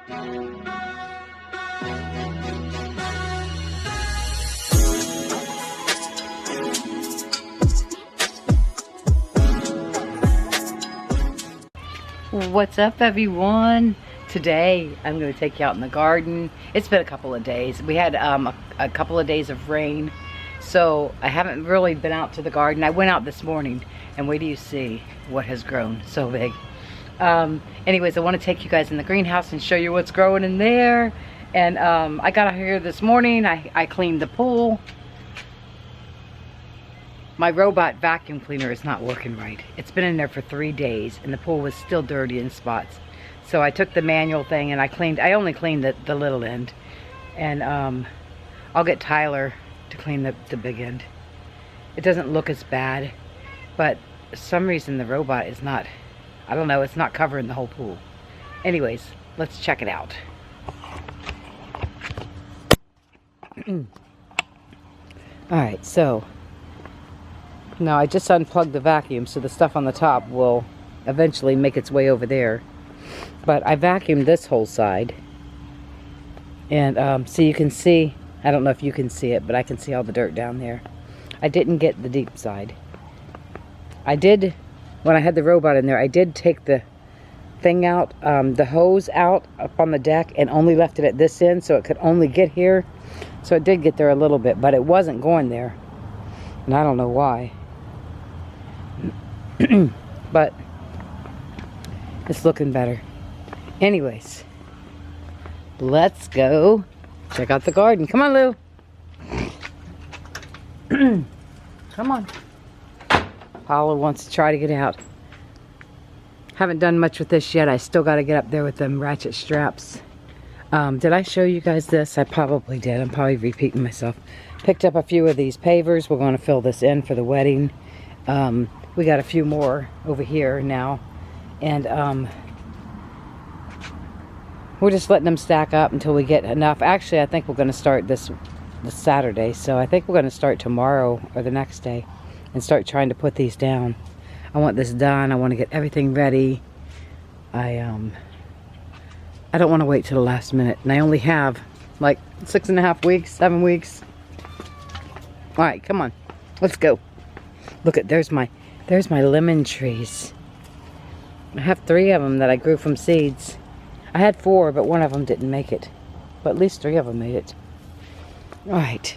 What's up, everyone? Today I'm going to take you out in the garden. It's been a couple of days. We had a couple of days of rain, so I haven't really been out to the garden. I went out this morning, and wait till you see what has grown so big. Anyways, I want to take you guys in the greenhouse and show you what's growing in there. And I got out here this morning. I cleaned the pool. My robot vacuum cleaner is not working right. It's been in there for 3 days and the pool was still dirty in spots. So I took the manual thing and I only cleaned the little end. And I'll get Tyler to clean the big end. It doesn't look as bad, but for some reason the robot is not, I don't know, it's not covering the whole pool. Anyways, let's check it out. Alright, so now I just unplugged the vacuum, so the stuff on the top will eventually make its way over there. But I vacuumed this whole side. And so you can see, I don't know if you can see it, but I can see all the dirt down there. I didn't get the deep side. I did, when I had the robot in there, I did take the thing out, the hose out up on the deck and only left it at this end so it could only get here. So it did get there a little bit, but it wasn't going there. And I don't know why. But it's looking better. Anyways, let's go check out the garden. Come on, Lou. Come on. Paula wants to try to get out. Haven't done much with this yet. I still got to get up there with them ratchet straps. Did I show you guys this? I probably did. I'm probably repeating myself. Picked up a few of these pavers. We're going to fill this in for the wedding. We got a few more over here now. And we're just letting them stack up until we get enough. Actually, I think we're going to start this Saturday. So I think we're going to start tomorrow or the next day and start trying to put these down. I want this done. I want to get everything ready. I don't want to wait till the last minute. And I only have like 6.5 weeks, 7 weeks. All right, come on. Let's go. Look at, there's my lemon trees. I have 3 of them that I grew from seeds. I had 4, but 1 of them didn't make it. But at least 3 of them made it. All right.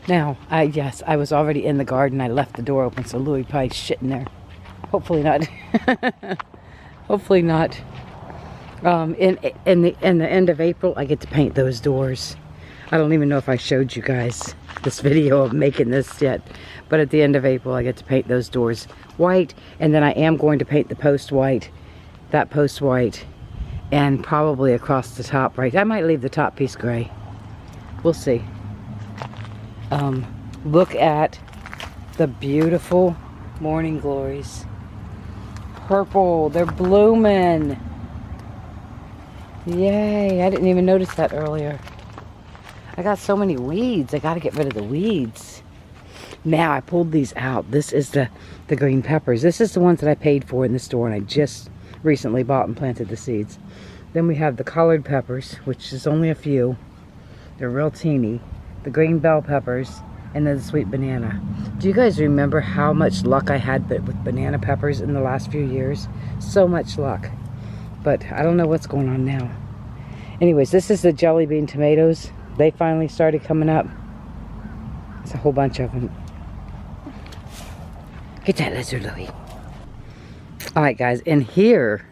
Now, yes, I was already in the garden. I left the door open, so Louie probably shitting there. Hopefully not. Hopefully not. In the end of April, I get to paint those doors. I don't even know if I showed you guys this video of making this yet, but at the end of April I get to paint those doors white, and then I am going to paint the post white, that post white, and probably across the top right. I might leave the top piece gray. We'll see. Look at the beautiful morning glories. Purple, they're blooming. Yay, I didn't even notice that earlier. I got so many weeds. I got to get rid of the weeds. Now I pulled these out. This is the green peppers. This is the ones that I paid for in the store, and I just recently bought and planted the seeds. Then we have the collared peppers, which is only a few. They're real teeny. The green bell peppers, and then the sweet banana. Do you guys remember how much luck I had with banana peppers in the last few years? So much luck. But I don't know what's going on now. Anyways, this is the jelly bean tomatoes. They finally started coming up. There's a whole bunch of them. Get that lizard, Louie. Alright guys, in here,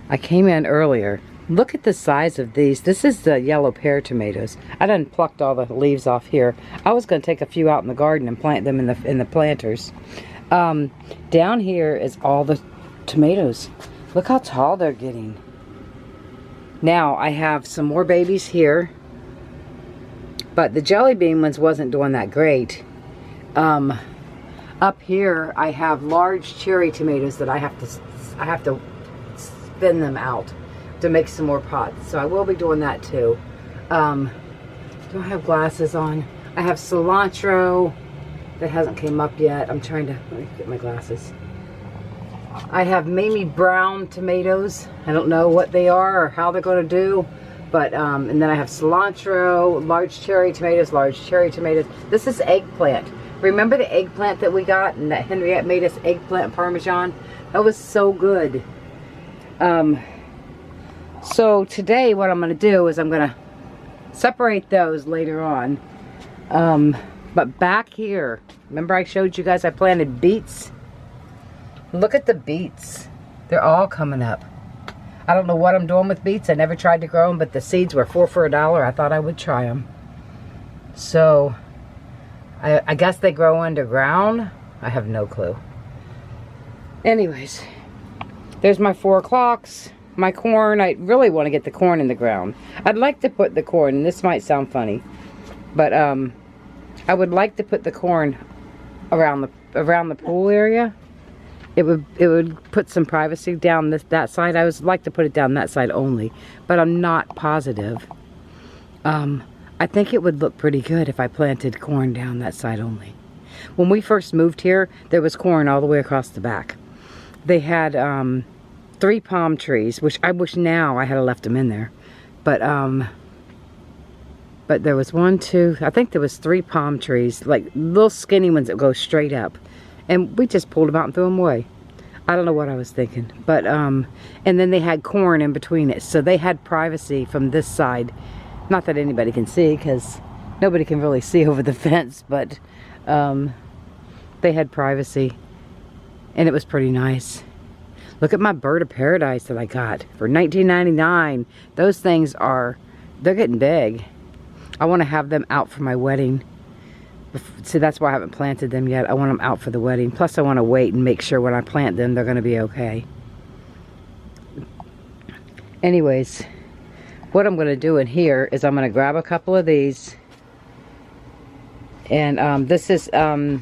I came in earlier. Look at the size of these. This is the yellow pear tomatoes. I done plucked all the leaves off here. I was going to take a few out in the garden and plant them in the planters. Down here is all the tomatoes. Look how tall they're getting. Now, I have some more babies here. But the jelly bean ones wasn't doing that great. Up here, I have large cherry tomatoes that I have to spin them out to make some more pots. So I will be doing that too. Do I have glasses on? I have cilantro that hasn't came up yet. I'm trying to, let me get my glasses. I have Mamie Brown tomatoes. I don't know what they are or how they're going to do. But, and then I have cilantro, large cherry tomatoes, large cherry tomatoes. This is eggplant. Remember the eggplant that we got and that Henriette made us eggplant parmesan? That was so good. So today what I'm going to do is I'm going to separate those later on. But back here, remember I showed you guys I planted beets? Look at the beets. They're all coming up. I don't know what I'm doing with beets. I never tried to grow them, but the seeds were 4 for $1. I thought I would try them. So, I guess they grow underground. I have no clue. Anyways, there's my 4 o'clocks. My corn, I really want to get the corn in the ground. I'd like to put the corn, and this might sound funny, but I would like to put the corn around the pool area. It would put some privacy down that side. I would like to put it down that side only, but I'm not positive. I think it would look pretty good if I planted corn down that side only. When we first moved here, there was corn all the way across the back. They had 3 palm trees, which I wish now I had left them in there. But there was 1, 2, I think there was 3 palm trees, like little skinny ones that go straight up. And we just pulled them out and threw them away. I don't know what I was thinking. But, and then they had corn in between it. So they had privacy from this side. Not that anybody can see, because nobody can really see over the fence. But they had privacy. And it was pretty nice. Look at my bird of paradise that I got for $19.99. Those things they're getting big. I want to have them out for my wedding. See, that's why I haven't planted them yet. I want them out for the wedding. Plus, I want to wait and make sure when I plant them, they're going to be okay. Anyways, what I'm going to do in here is I'm going to grab a couple of these. And this is the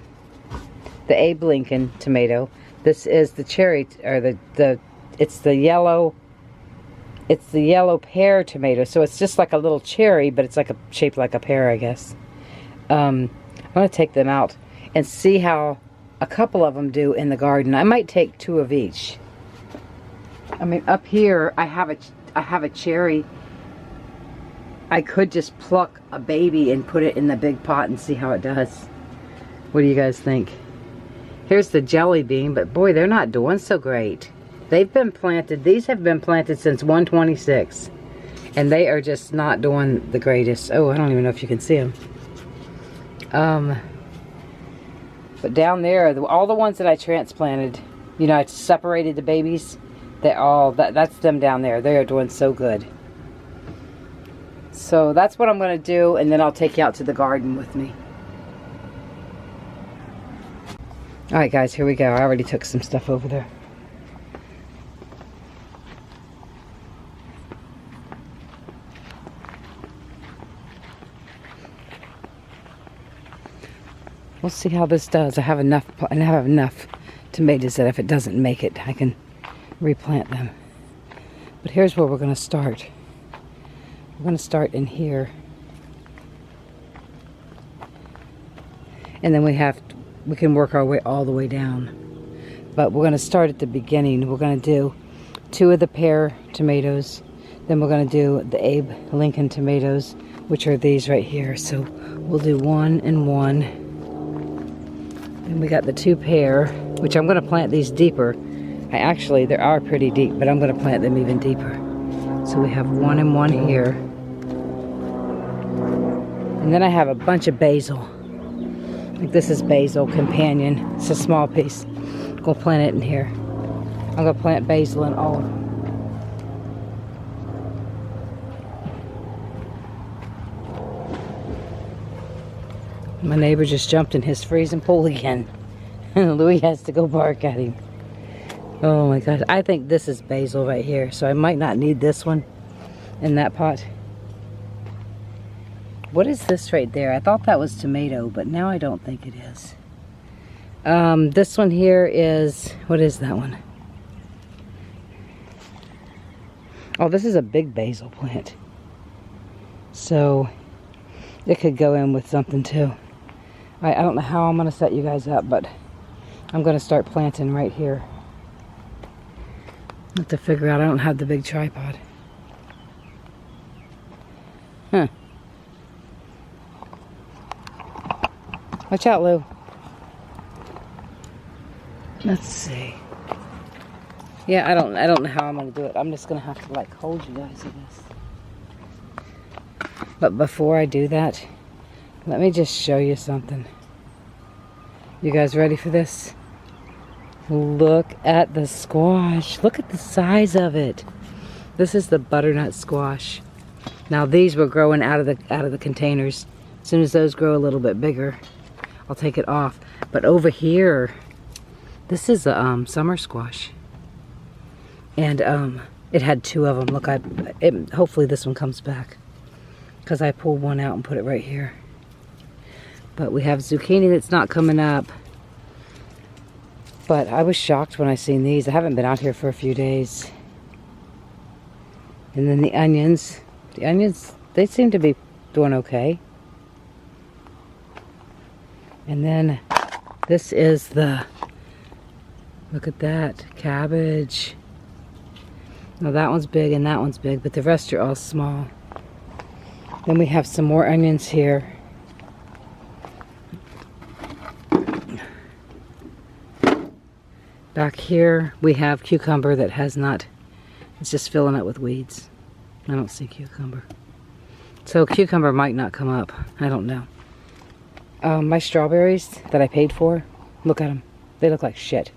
Abe Lincoln tomato. This is the cherry, or it's the yellow pear tomato. So it's just like a little cherry, but it's like shaped like a pear, I guess. I'm going to take them out and see how a couple of them do in the garden. I might take 2 of each. I mean, up here I have a cherry. I could just pluck a baby and put it in the big pot and see how it does. What do you guys think? Here's the jelly bean, but boy, they're not doing so great. They've been planted, these have been planted since 126. And they are just not doing the greatest. Oh, I don't even know if you can see them. But down there, all the ones that I transplanted, you know, I separated the babies. That's them down there. They are doing so good. So that's what I'm going to do, and then I'll take you out to the garden with me. Alright guys, here we go. I already took some stuff over there. We'll see how this does. I have enough tomatoes that if it doesn't make it, I can replant them. But here's where we're going to start. We're going to start in here. And then we can work our way all the way down. But we're going to start at the beginning. We're going to do 2 of the pear tomatoes. Then we're going to do the Abe Lincoln tomatoes, which are these right here. So we'll do 1 and 1. And we got the 2 pear, which I'm going to plant these deeper. They are pretty deep, but I'm going to plant them even deeper. So we have 1 and 1 here. And then I have a bunch of basil. Like this is basil companion. It's a small piece. I'm going to plant it in here. I'm going to plant basil in all of them. My neighbor just jumped in his freezing pool again. Louis has to go bark at him. Oh my gosh. I think this is basil right here. So I might not need this one in that pot. What is this right there? I thought that was tomato, but now I don't think it is. This one here is, what is that one? Oh, this is a big basil plant. So it could go in with something too. I don't know how I'm going to set you guys up, but I'm going to start planting right here. I have to figure out, I don't have the big tripod. Huh. Watch out, Lou. Let's see. Yeah, I don't know how I'm gonna do it. I'm just gonna have to like hold you guys in this. But before I do that, let me just show you something. You guys ready for this? Look at the squash. Look at the size of it. This is the butternut squash. Now these were growing out of the containers. As soon as those grow a little bit bigger, I'll take it off. But over here, this is a summer squash. And it had 2 of them. Look, hopefully this one comes back, because I pulled one out and put it right here. But we have zucchini that's not coming up. But I was shocked when I seen these. I haven't been out here for a few days. And then the onions. The onions, they seem to be doing okay. And then this is the, look at that, cabbage. Now that one's big and that one's big, but the rest are all small. Then we have some more onions here. Back here we have cucumber that has not, it's just filling up with weeds. I don't see cucumber. So cucumber might not come up. I don't know. My strawberries that I paid for, look at them. They look like shit.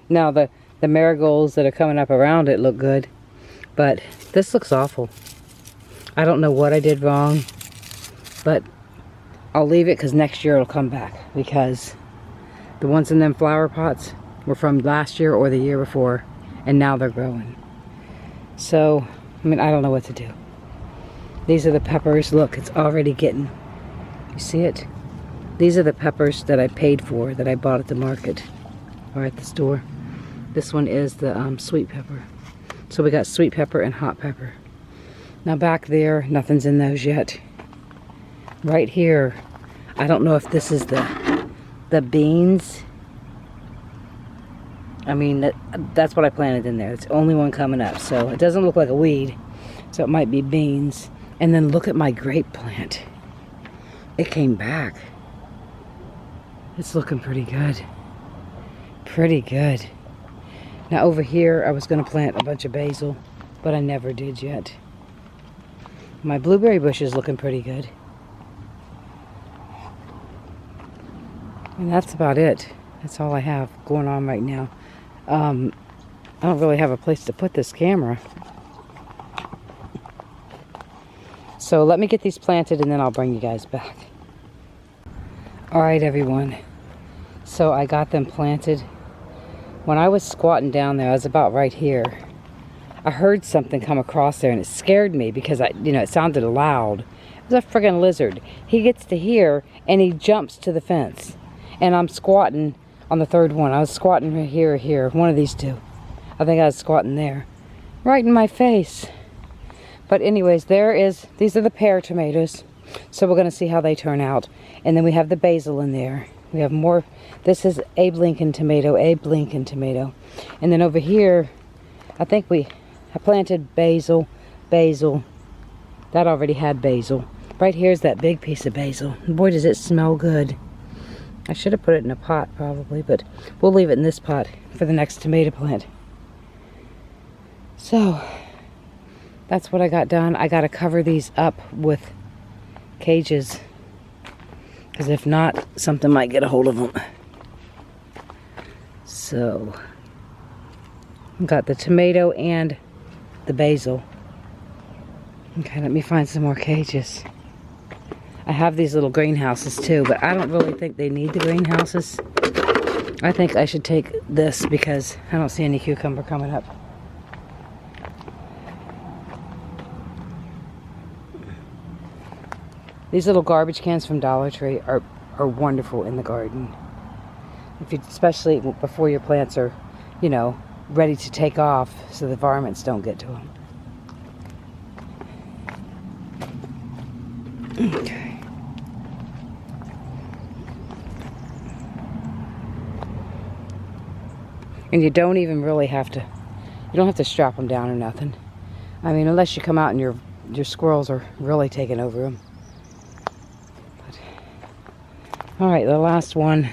Now the marigolds that are coming up around it look good, but this looks awful. I don't know what I did wrong, but I'll leave it because next year it'll come back, because the ones in them flower pots were from last year or the year before, and now they're growing. So, I mean, I don't know what to do. These are the peppers. Look, it's already getting, you see it? These are the peppers that I paid for, that I bought at the market or at the store. This one is the sweet pepper. So we got sweet pepper and hot pepper. Now back there, nothing's in those yet. Right here, I don't know if this is the beans. I mean, that's what I planted in there. It's the only one coming up. So it doesn't look like a weed. So it might be beans. And then look at my grape plant. It came back. It's looking pretty good. Pretty good. Now over here, I was going to plant a bunch of basil, but I never did yet. My blueberry bush is looking pretty good. And that's about it. That's all I have going on right now. I don't really have a place to put this camera. So let me get these planted and then I'll bring you guys back. Alright everyone. So I got them planted. When I was squatting down there, I was about right here. I heard something come across there and it scared me because it sounded loud. It was a friggin' lizard. He gets to here and he jumps to the fence. And I'm squatting on the third one. I was squatting right here or here. One of these two. I think I was squatting there. Right in my face. But anyways, these are the pear tomatoes. So we're going to see how they turn out. And then we have the basil in there. We have more. This is Abe Lincoln tomato. And then over here, I think I planted basil. That already had basil. Right here's that big piece of basil. Boy, does it smell good. I should have put it in a pot probably, but we'll leave it in this pot for the next tomato plant. So, that's what I got done. I got to cover these up with cages, because if not, something might get a hold of them. So, I've got the tomato and the basil. Okay, let me find some more cages. I have these little greenhouses too, but I don't really think they need the greenhouses. I think I should take this because I don't see any cucumber coming up. These little garbage cans from Dollar Tree are wonderful in the garden. Especially before your plants are, ready to take off so the varmints don't get to them. Okay. And you don't even really have to You don't have to strap them down or nothing. I mean, unless you come out and your squirrels are really taking over them. All right, the last one.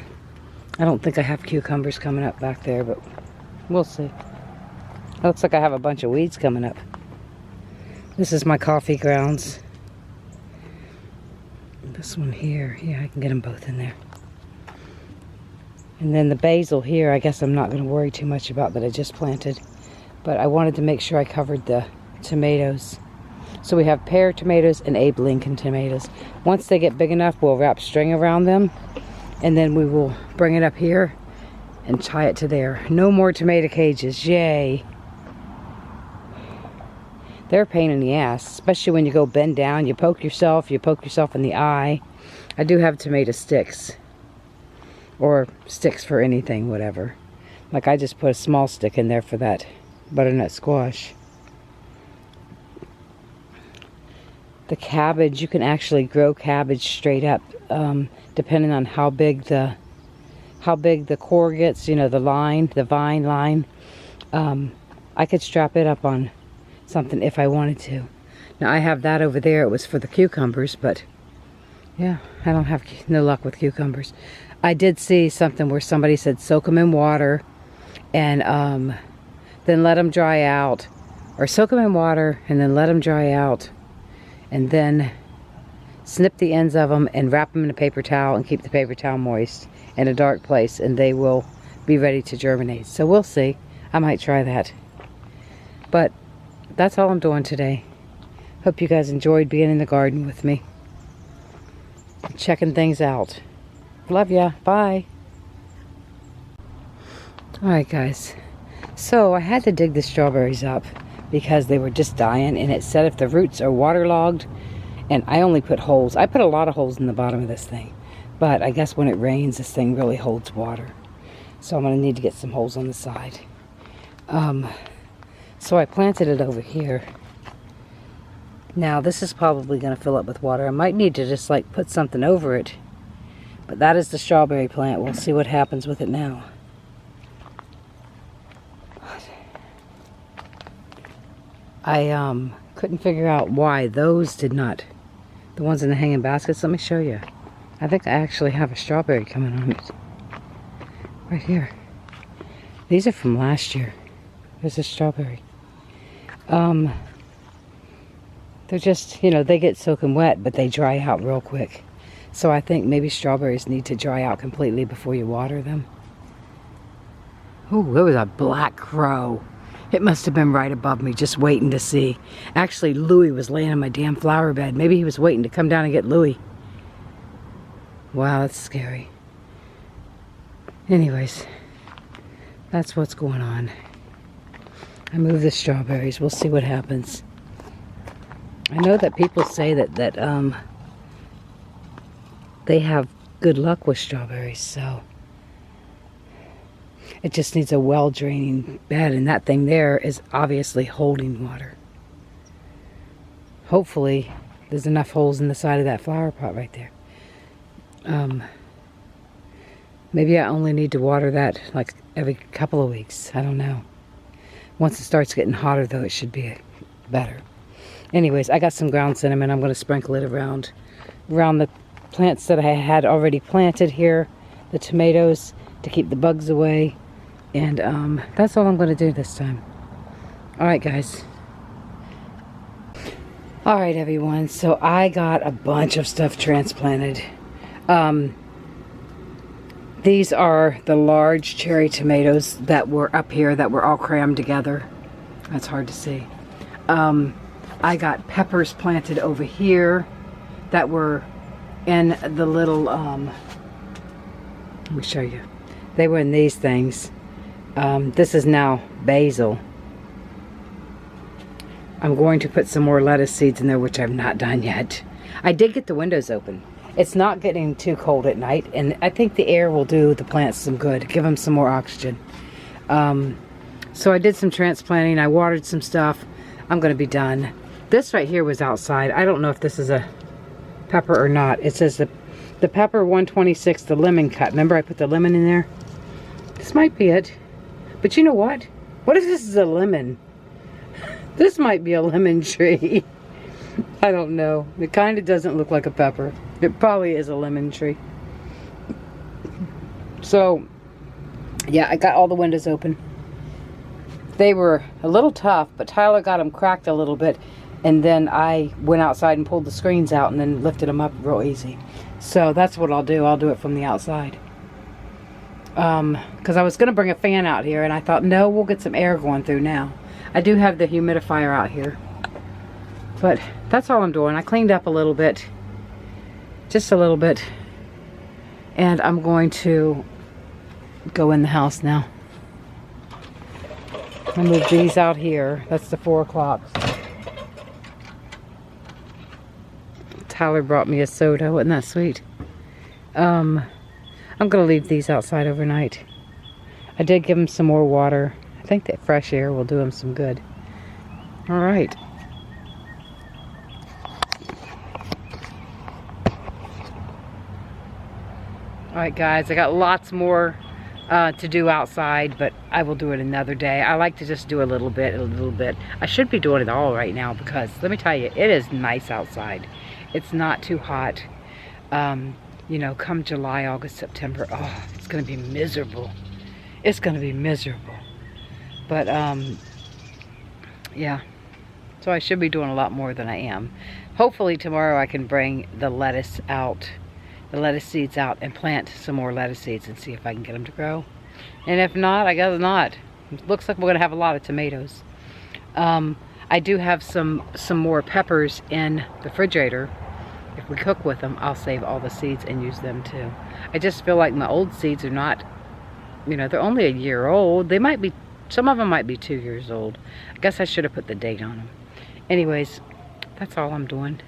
I don't think I have cucumbers coming up back there, but we'll see. It looks like I have a bunch of weeds coming up. This is my coffee grounds. This one here, yeah, I can get them both in there. And then the basil here, I guess I'm not going to worry too much about that I just planted. But I wanted to make sure I covered the tomatoes. So we have pear tomatoes and Abe Lincoln tomatoes. Once they get big enough, we'll wrap string around them. And then we will bring it up here and tie it to there. No more tomato cages, yay. They're a pain in the ass, especially when you go bend down. You poke yourself in the eye. I do have tomato sticks. Or sticks for anything, whatever. Like I just put a small stick in there for that butternut squash. The cabbage, you can actually grow cabbage straight up, depending on how big the core gets, you know, the vine line. I could strap it up on something if I wanted to. Now I have that over there. It was for the cucumbers, but yeah, I don't have no luck with cucumbers. I did see something where somebody said soak them in water and then let them dry out, or soak them in water and then let them dry out, and then snip the ends of them and wrap them in a paper towel and keep the paper towel moist in a dark place, and they will be ready to germinate. So we'll see. I might try that. But that's all I'm doing today. Hope you guys enjoyed being in the garden with me, checking things out. Love ya. Bye. Alright guys, so I had to dig the strawberries up because they were just dying, and it said if the roots are waterlogged, and I only put holes. I put a lot of holes in the bottom of this thing, but I guess when it rains this thing really holds water, so I'm going to need to get some holes on the side. So I planted it over here. Now this is probably going to fill up with water. I might need to just like put something over it, but that is the strawberry plant. We'll see what happens with it now. I couldn't figure out why those did not, the ones in the hanging baskets. Let me show you. I think I actually have a strawberry coming on it. Right here. These are from last year. There's a strawberry. They're just, you know, they get soaking wet, but they dry out real quick. So I think maybe strawberries need to dry out completely before you water them. Oh, there was a black crow. It must have been right above me, just waiting to see. Actually, Louie was laying on my damn flower bed. Maybe he was waiting to come down and get Louie. Wow, that's scary. Anyways, that's what's going on. I moved the strawberries. We'll see what happens. I know that people say that they have good luck with strawberries, so it just needs a well-draining bed, and that thing there is obviously holding water. Hopefully there's enough holes in the side of that flower pot right there. Maybe I only need to water that like every couple of weeks. I don't know. Once it starts getting hotter though, it should be better. Anyways, I got some ground cinnamon. I'm going to sprinkle it around the plants that I had already planted here, the tomatoes, to keep the bugs away. And that's all I'm going to do this time. Alright guys. Alright everyone, so I got a bunch of stuff transplanted. These are the large cherry tomatoes that were up here that were all crammed together. That's hard to see. I got peppers planted over here that were in the little, let me show you. They were in these things. This is now basil. I'm going to put some more lettuce seeds in there, which I've not done yet. I did get the windows open. It's not getting too cold at night, and I think the air will do the plants some good, give them some more oxygen. So I did some transplanting. I watered some stuff. I'm going to be done. This right here was outside. I don't know if this is a pepper or not. It says the pepper 126, the lemon cut. Remember I put the lemon in there? This might be it. But you know what? What if this is a lemon? This might be a lemon tree. I don't know. It kind of doesn't look like a pepper. It probably is a lemon tree. So, yeah, I got all the windows open. They were a little tough, but Tyler got them cracked a little bit. And then I went outside and pulled the screens out and then lifted them up real easy. So that's what I'll do. I'll do it from the outside. Because I was going to bring a fan out here, and I thought, no, we'll get some air going through now. I do have the humidifier out here. But that's all I'm doing. I cleaned up a little bit. Just a little bit. And I'm going to go in the house now. I'll move these out here. That's the 4 o'clock. Tyler brought me a soda. Wasn't that sweet? I'm going to leave these outside overnight. I did give them some more water. I think that fresh air will do them some good. All right. Alright guys, I got lots more to do outside, but I will do it another day. I like to just do a little bit. I should be doing it all right now because, let me tell you, it is nice outside. It's not too hot. You know, come July, August, September, oh, it's going to be miserable. It's going to be miserable. But, yeah. So I should be doing a lot more than I am. Hopefully tomorrow I can bring the lettuce out. The lettuce seeds out and plant some more lettuce seeds and see if I can get them to grow. And if not, I guess not. It looks like we're going to have a lot of tomatoes. I do have some more peppers in the refrigerator. If we cook with them, I'll save all the seeds and use them too. I just feel like my old seeds are not, you know, they're only a year old. They might be, some of them might be 2 years old. I guess I should have put the date on them. Anyways, that's all I'm doing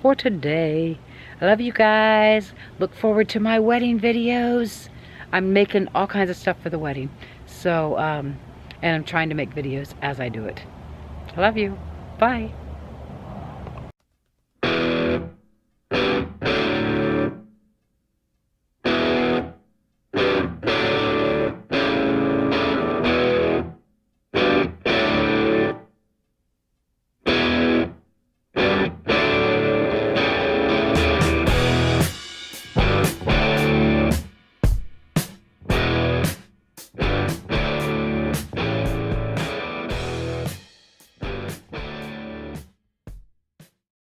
for today. I love you guys. Look forward to my wedding videos. I'm making all kinds of stuff for the wedding. So, and I'm trying to make videos as I do it. I love you. Bye.